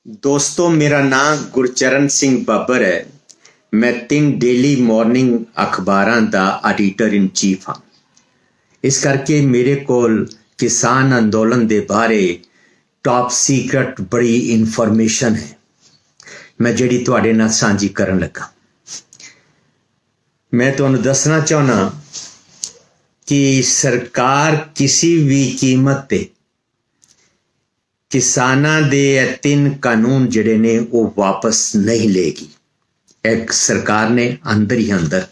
दोस्तों, मेरा नाम गुरचरण सिंह ਬੱਬਰ है। मैं 3 डेली मॉर्निंग अखबारां ਦਾ ਐਡੀਟਰ ਇਨ ਚੀਫ ਹਾਂ। ਇਸ ਕਰਕੇ ਮੇਰੇ ਕੋਲ ਕਿਸਾਨ ਅੰਦੋਲਨ ਦੇ ਬਾਰੇ ਟੌਪ ਸੀਕ੍ਰੇਟ ਬੜੀ ਇਨਫੋਰਮੇਸ਼ਨ ਹੈ, ਮੈਂ ਜਿਹੜੀ ਤੁਹਾਡੇ ਨਾਲ ਸਾਂਝੀ ਕਰਨ ਲੱਗਾ। ਮੈਂ ਤੁਹਾਨੂੰ ਦੱਸਣਾ ਚਾਹੁੰਦਾ ਕਿ ਸਰਕਾਰ ਕਿਸੇ ਵੀ ਕੀਮਤ ਤੇ किसानां दे 3 कानून जिहड़े ने वो वापस नहीं लेगी। एक सरकार ने अंदर ही अंदर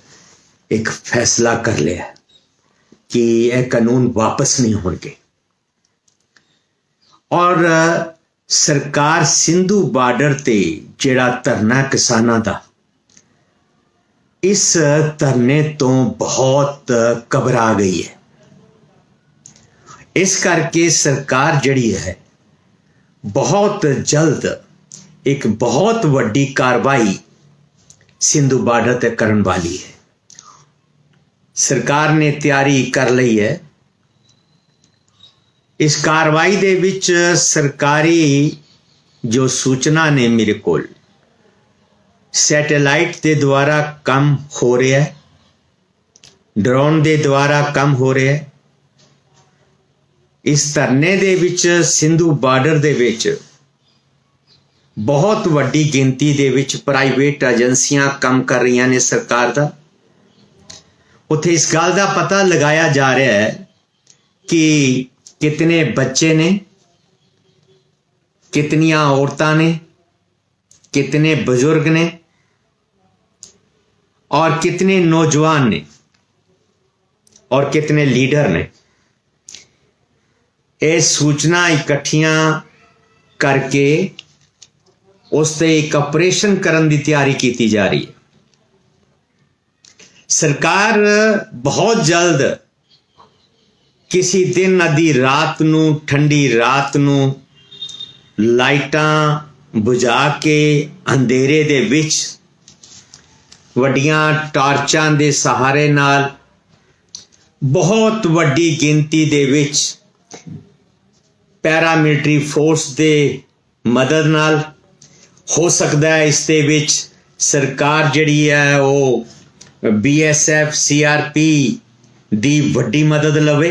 एक फैसला कर लिया कि यह कानून वापस नहीं होंगे और सरकार सिंधु बॉर्डर ते जिहड़ा धरना किसानां दा, इस धरने तो बहुत घबरा गई है। इस करके सरकार जिहड़ी है बहुत जल्द एक बहुत वड्डी कार्रवाई सिंधु बॉर्डर ते करन वाली है। सरकार ने तैयारी कर ली है। इस कार्रवाई दे विच सरकारी जो सूचना ने मेरे कोल सैटेलाइट के द्वारा काम हो रहा है, ड्रोन के द्वारा काम हो रहा है। इस धरने दे विच सिंधु बॉर्डर दे विच बहुत वड्डी गिनती दे विच प्राइवेट एजेंसियां काम कर रही ने सरकार दा। उत्थे इस गल दा पता लगाया जा रहा है कि कितने बच्चे ने, कितनियां औरतां ने, कितने बुजुर्ग ने और कितने नौजवान ने और कितने लीडर ने। ये सूचना इकट्ठियां करके उसते एक ऑपरेशन करने की तैयारी की जा रही है। सरकार बहुत जल्द किसी दिन अद्धी रात नूं, ठंडी रात नूं लाइटां बुझा के अंधेरे दे विच वड्डियां टार्चां दे सहारे नाल बहुत वड्डी गिनती दे विच पैरामिलिटरी फोर्स दे मदद नाल हो सकता है। इस दे विच सरकार जिहड़ी है वो BSF CRP दी वड्डी मदद लवे।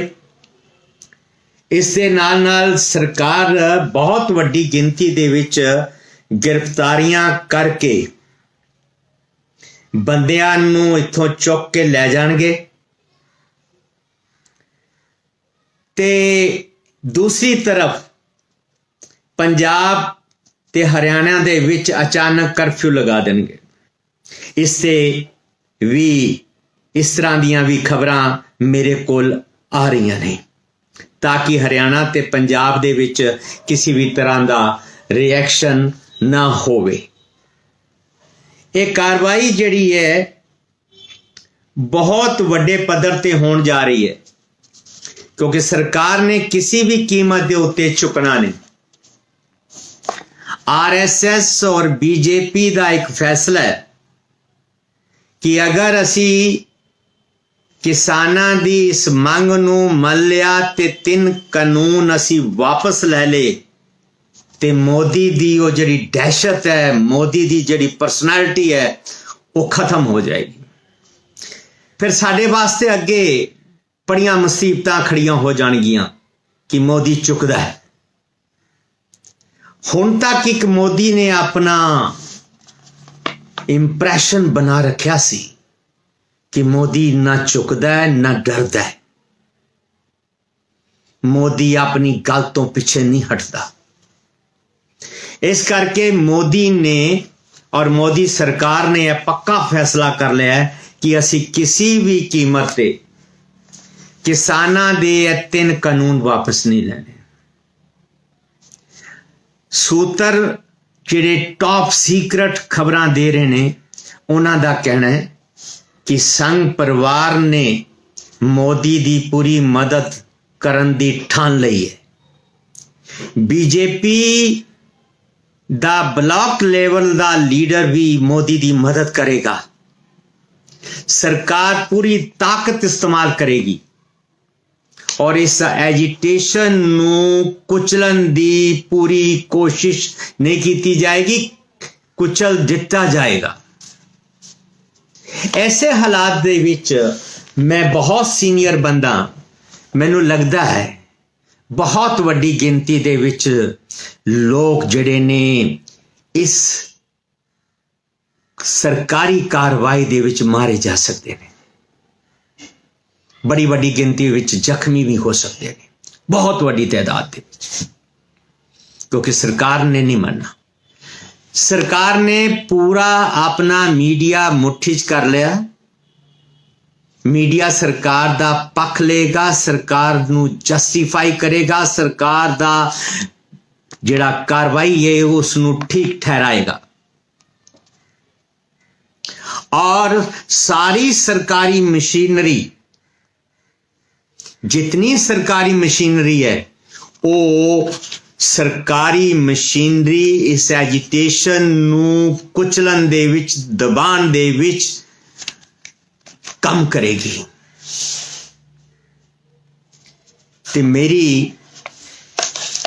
इस दे नाल नाल सरकार बहुत वड्डी गिनती दे विच गिरफ्तारियां करके बंदियां नूं इत्थों चुक के लै जाणगे ते दूसरी तरफ पंजाब ते हरियाणा दे विच अचानक कर्फ्यू लगा देंगे। इससे भी इस तरह दियां भी खबरां मेरे कोल आ रही ने ताकि हरियाणा ते पंजाब दे विच किसी भी तरह का रिएक्शन ना होवे। ये कार्रवाई जिहड़ी है बहुत वड्डे पद्धर ते होण जा रही है क्योंकि सरकार ने किसी भी कीमत के उत्ते चुकना नहीं। RSS और BJP का एक फैसला है कि अगर असी किसानां दी इस मंग नूं मन लिया ते 3 कानून असी वापस लै ले ते मोदी दी वो जिहड़ी दहशत है, मोदी दी जिहड़ी परसनैलिटी है वो खत्म हो जाएगी। फिर साडे वास्ते अगे बड़ियां मुसीबतां खड़ियां हो जाणगियां कि मोदी चुकदा है। हुण तक एक मोदी ने अपना इंप्रैशन बना रखा सी कि मोदी ना चुकदा है ना डरदा है। मोदी अपनी गल तो पीछे नहीं हटता। इस करके मोदी ने और मोदी सरकार ने यह पक्का फैसला कर लिया है कि असी किसी भी कीमत पे किसानां दे 3 कानून वापस नहीं लेने। सूत्र जिहड़े टॉप सीक्रेट खबरां दे रहे ने उन्हां दा कहना है कि संघ परिवार ने मोदी दी पूरी मदद करन दी ठान लई है। BJP दा ब्लॉक लेवल दा लीडर भी मोदी दी मदद करेगा। सरकार पूरी ताकत इस्तेमाल करेगी ਔਰ ਇਸ ਐਜੀਟੇਸ਼ਨ ਨੂੰ ਕੁਚਲਣ ਦੀ ਪੂਰੀ ਕੋਸ਼ਿਸ਼ ਨਹੀਂ ਕੀਤੀ ਜਾਏਗੀ, ਕੁਚਲ ਦਿੱਤਾ ਜਾਏਗਾ। ਐਸੇ ਹਾਲਾਤ ਦੇ ਵਿੱਚ ਮੈਂ ਬਹੁਤ ਸੀਨੀਅਰ ਬੰਦਾ, ਮੈਨੂੰ ਲੱਗਦਾ ਹੈ ਬਹੁਤ ਵੱਡੀ ਗਿਣਤੀ ਦੇ ਵਿੱਚ ਲੋਕ ਜਿਹੜੇ ਨੇ ਇਸ ਸਰਕਾਰੀ ਕਾਰਵਾਈ ਦੇ ਵਿੱਚ ਮਾਰੇ ਜਾ ਸਕਦੇ ਨੇ, ਬੜੀ ਵੱਡੀ ਗਿਣਤੀ ਵਿੱਚ ਜ਼ਖਮੀ ਵੀ ਹੋ ਸਕਦੇ ਨੇ, ਬਹੁਤ ਵੱਡੀ ਤਾਦਾਦ ਦੇ ਵਿੱਚ, ਕਿਉਂਕਿ ਸਰਕਾਰ ਨੇ ਨਹੀਂ ਮੰਨਣਾ। ਸਰਕਾਰ ਨੇ ਪੂਰਾ ਆਪਣਾ ਮੀਡੀਆ ਮੁੱਠੀ 'ਚ ਕਰ ਲਿਆ। ਮੀਡੀਆ ਸਰਕਾਰ ਦਾ ਪੱਖ ਲਏਗਾ, ਸਰਕਾਰ ਨੂੰ ਜਸਟੀਫਾਈ ਕਰੇਗਾ, ਸਰਕਾਰ ਦਾ ਜਿਹੜਾ ਕਾਰਵਾਈ ਹੈ ਉਸ ਨੂੰ ਠੀਕ ਠਹਿਰਾਏਗਾ। और सारी सरकारी मशीनरी, जितनी सरकारी मशीनरी है, वो सरकारी मशीनरी इस एजिटेशन ਨੂੰ ਕੁਚਲਣ ਦੇ ਵਿੱਚ, ਦਬਾਉਣ ਦੇ ਵਿੱਚ ਕੰਮ ਕਰੇਗੀ। ਤੇ ਮੇਰੀ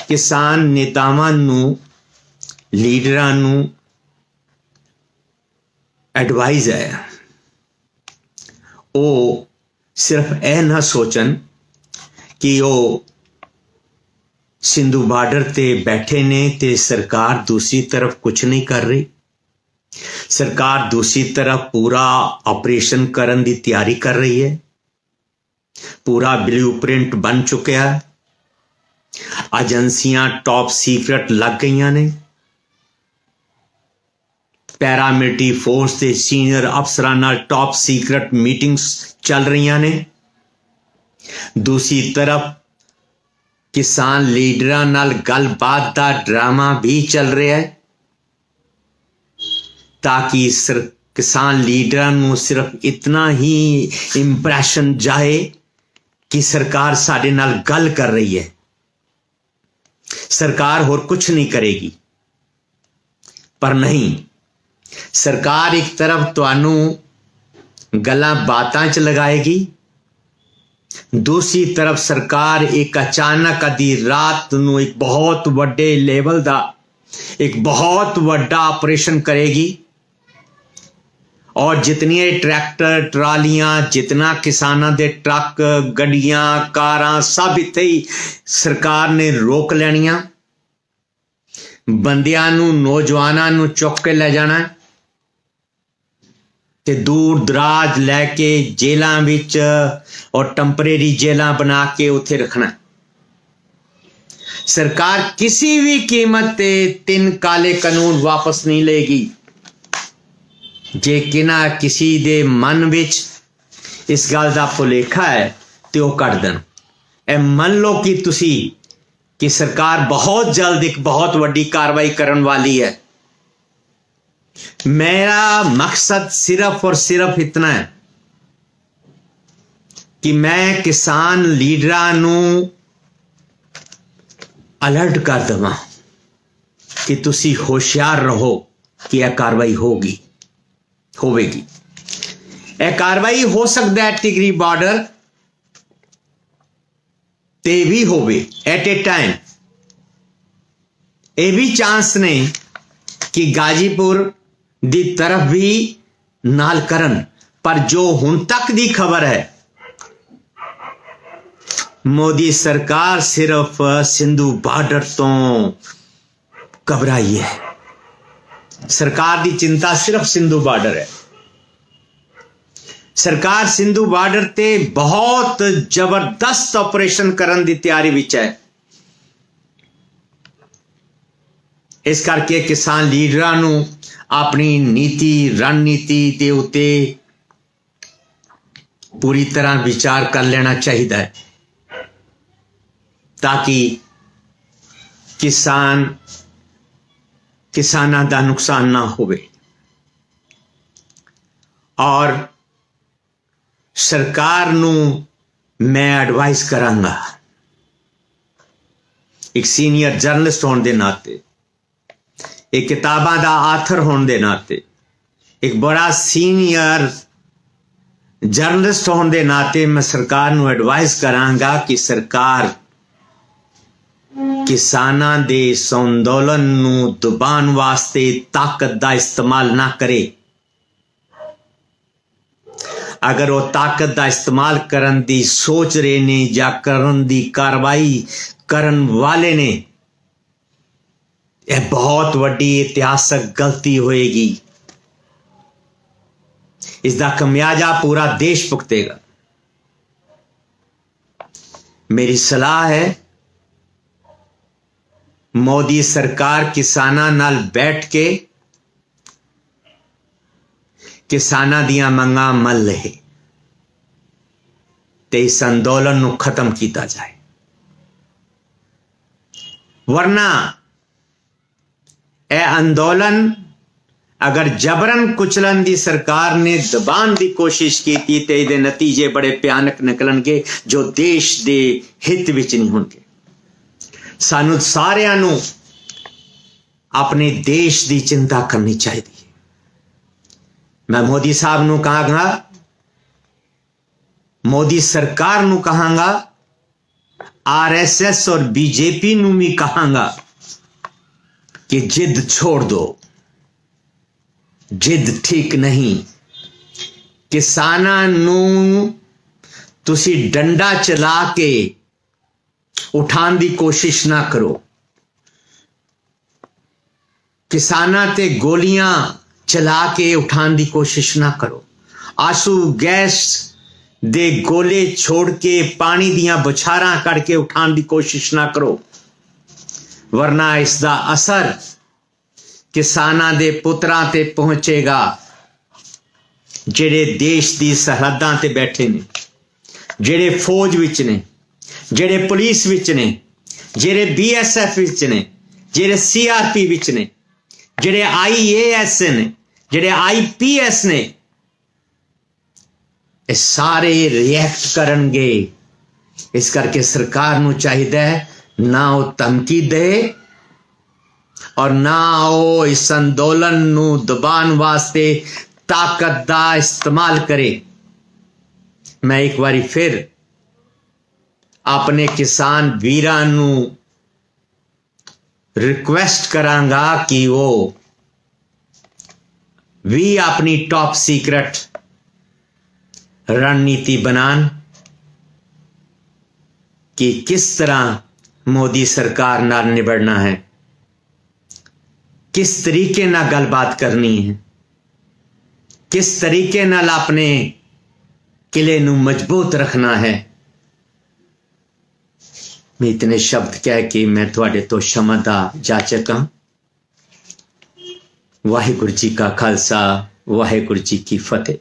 ਕਿਸਾਨ ਨੇਤਾਵਾਂ ਨੂੰ, ਲੀਡਰਾਂ ਨੂੰ ਐਡਵਾਈਜ਼ ਹੈ, ਉਹ ਸਿਰਫ ਇਹ ਨਾ ਸੋਚਣ ਕਿ ਉਹ ਸਿੰਧੂ ਬਾਰਡਰ ਤੇ ਬੈਠੇ ਨੇ ਤੇ ਸਰਕਾਰ ਦੂਸਰੀ ਤਰਫ ਕੁਛ ਨਹੀਂ ਕਰ ਰਹੀ। ਸਰਕਾਰ ਦੂਸਰੀ ਤਰਫ ਪੂਰਾ ਆਪਰੇਸ਼ਨ ਕਰਨ ਦੀ ਤਿਆਰੀ ਕਰ ਰਹੀ ਹੈ, ਪੂਰਾ ਬਲੂਪ੍ਰਿੰਟ ਬਣ ਚੁੱਕਿਆ ਹੈ, ਏਜੰਸੀਆਂ ਟੌਪ ਸੀਕ੍ਰੇਟ ਲੱਗ ਗਈਆਂ ਨੇ, ਪੈਰਾਮਿਲਟਰੀ ਫੋਰਸ ਦੇ ਸੀਨੀਅਰ ਅਫਸਰਾਂ ਨਾਲ ਟੌਪ ਸੀਕ੍ਰੇਟ ਮੀਟਿੰਗਸ ਚੱਲ ਰਹੀਆਂ ਨੇ। ਦੂਸਰੀ ਤਰਫ ਕਿਸਾਨ ਲੀਡਰਾਂ ਨਾਲ ਗੱਲਬਾਤ ਦਾ ਡਰਾਮਾ ਵੀ ਚੱਲ ਰਿਹਾ ਹੈ, ਤਾਂ ਕਿ ਕਿਸਾਨ ਲੀਡਰਾਂ ਨੂੰ ਸਿਰਫ ਇਤਨਾ ਹੀ ਇੰਪ੍ਰੈਸ਼ਨ ਜਾਏ ਕਿ ਸਰਕਾਰ ਸਾਡੇ ਨਾਲ ਗੱਲ ਕਰ ਰਹੀ ਹੈ, ਸਰਕਾਰ ਹੋਰ ਕੁਛ ਨਹੀਂ ਕਰੇਗੀ। ਪਰ ਨਹੀਂ, ਸਰਕਾਰ ਇੱਕ ਤਰਫ ਤੁਹਾਨੂੰ ਗੱਲਾਂ ਬਾਤਾਂ 'ਚ ਲਗਾਏਗੀ, ਦੂਸਰੀ ਤਰਫ ਸਰਕਾਰ ਇੱਕ ਅਚਾਨਕ ਅੱਧੀ ਰਾਤ ਨੂੰ ਇੱਕ ਬਹੁਤ ਵੱਡੇ ਲੈਵਲ ਦਾ ਇੱਕ ਬਹੁਤ ਵੱਡਾ ਆਪਰੇਸ਼ਨ ਕਰੇਗੀ, ਔਰ ਜਿਤਨੀਆਂ ਟਰੈਕਟਰ ਟਰਾਲੀਆਂ, ਜਿਤਨਾ ਕਿਸਾਨਾਂ ਦੇ ਟਰੱਕ, ਗੱਡੀਆਂ, ਕਾਰਾਂ, ਸਭ ਇੱਥੇ ਹੀ ਸਰਕਾਰ ਨੇ ਰੋਕ ਲੈਣੀਆਂ। ਬੰਦਿਆਂ ਨੂੰ, ਨੌਜਵਾਨਾਂ ਨੂੰ ਚੁੱਕ ਕੇ ਲੈ ਜਾਣਾ ਤੇ ਦੂਰ ਦਰਾਜ ਲੈ ਕੇ ਜੇਲਾਂ ਵਿੱਚ ਔਰ ਟੈਂਪਰੇਰੀ ਜੇਲਾਂ ਬਣਾ ਕੇ ਉੱਥੇ ਰੱਖਣਾ। ਸਰਕਾਰ ਕਿਸੇ ਵੀ ਕੀਮਤ ਤੇ 3 ਕਾਲੇ ਕਾਨੂੰਨ ਵਾਪਸ ਨਹੀਂ ਲਏਗੀ। ਜੇ ਕਿਸੇ ਦੇ ਮਨ ਵਿੱਚ ਇਸ ਗੱਲ ਦਾ ਭੁਲੇਖਾ ਹੈ ਤੇ ਉਹ ਕੱਢ ਦੇਣ। ਇਹ ਮੰਨ ਲਓ ਕਿ ਸਰਕਾਰ ਬਹੁਤ ਜਲਦ ਇੱਕ ਬਹੁਤ ਵੱਡੀ ਕਾਰਵਾਈ ਕਰਨ ਵਾਲੀ ਹੈ। मेरा मकसद सिर्फ और सिर्फ इतना है कि मैं किसान लीडरां ਨੂੰ अलर्ट कर देवां कि तुसी होशियार रहो कि यह कार्रवाई होगी, होवेगी। यह कार्रवाई हो सकता है टिगरी बॉर्डर ते भी होवे एट ए टाइम। यह भी चांस ने कि गाजीपुर ਦੀ ਤਰਫ ਵੀ ਨਾਲ ਕਰਨ। ਪਰ ਜੋ ਹੁਣ ਤੱਕ ਦੀ ਖਬਰ ਹੈ, ਮੋਦੀ ਸਰਕਾਰ ਸਿਰਫ ਸਿੰਧੂ ਬਾਰਡਰ ਤੋਂ ਘਬਰਾਈ ਹੈ। ਸਰਕਾਰ ਦੀ ਚਿੰਤਾ ਸਿਰਫ ਸਿੰਧੂ ਬਾਰਡਰ ਹੈ। ਸਰਕਾਰ ਸਿੰਧੂ ਬਾਰਡਰ ਤੇ ਬਹੁਤ ਜ਼ਬਰਦਸਤ ਆਪਰੇਸ਼ਨ ਕਰਨ ਦੀ ਤਿਆਰੀ ਵਿੱਚ ਹੈ। ਇਸ ਕਰਕੇ ਕਿਸਾਨ ਲੀਡਰਾਂ ਨੂੰ ਆਪਣੀ ਨੀਤੀ, ਰਣਨੀਤੀ ਦੇ ਉੱਤੇ ਪੂਰੀ ਤਰ੍ਹਾਂ ਵਿਚਾਰ ਕਰ ਲੈਣਾ ਚਾਹੀਦਾ ਹੈ, ਤਾਂ ਕਿ ਕਿਸਾਨਾਂ ਦਾ ਨੁਕਸਾਨ ਨਾ ਹੋਵੇ। ਔਰ ਸਰਕਾਰ ਨੂੰ ਮੈਂ ਐਡਵਾਈਸ ਕਰਾਂਗਾ, ਇੱਕ ਸੀਨੀਅਰ ਜਰਨਲਿਸਟ ਹੋਣ ਦੇ ਨਾਤੇ, एक किताबां दा आथर होने दे नाते, एक बड़ा सीनियर जर्नलिस्ट होने के नाते मैं सरकार नूं एडवाइस करांगा कि सरकार किसानां दे इस अंदोलन नूं दबाण वास्ते ताकत का इस्तेमाल ना करे। अगर वो ताकत का इस्तेमाल करन दी सोच रहे ने या करन दी कार्रवाई करन वाले ने, यह बहुत वड्डी इतिहासक गलती होएगी। इसका खमियाजा पूरा देश भुगतेगा। मेरी सलाह है, मोदी सरकार किसानां नाल बैठ के किसानां दियां मंगां मन लहे ते इस अंदोलन नूं खत्म किया जाए, वरना यह अंदोलन अगर जबरन कुचलन दी सरकार ने दबाण की कोशिश की तो इहदे नतीजे बड़े भयानक निकलणगे जो देश दे हित विच नहीं होणगे। सानू सारिआं नूं अपने देश की चिंता करनी चाहिए। मैं मोदी साहब नूं कहांगा, मोदी सरकार नूं कहांगा, आरएसएस और बीजेपी नूं भी कहांगा कि जिद छोड़ दो। जिद ठीक नहीं। किसानां नूं तुसी डंडा चला के उठाने की कोशिश ना करो। किसानां ते गोलियां चला के उठाने की कोशिश ना करो। आंसू गैस दे गोले छोड़ के पानी दियां बौछारां करके उठाने की कोशिश ना करो, वरना इसका असर किसानां दे पुत्रां ते पहुंचेगा जेड़े देश दी सरहदां ते बैठे ने, जेड़े फौज विच ने, जेड़े पुलिस विच ने, जेड़े BSF विच ने, जेड़े CRP विच ने, जेड़े IAS ने, जेड़े IPS ने, ये सारे रिएक्ट करनगे। इस करके सरकार नूं चाहिए ना वो धमकी दे और ना वो इस अंदोलन नूं दबाण वास्ते ताकत का इस्तेमाल करे। मैं एक बारी फिर अपने किसान वीरां नूं रिक्वेस्ट करांगा कि वो भी अपनी टॉप सीक्रेट रणनीति बनान कि किस तरह मोदी सरकार नाल निबड़ना है, किस तरीके नाल गलबात करनी है, किस तरीके नाल अपने किले नूं मजबूत रखना है। मैं इतने शब्द कह के मैं तुहाडे तो क्षमा दा जाचक हां। वाहिगुरू जी का खालसा, वाहिगुरू जी की फतेह।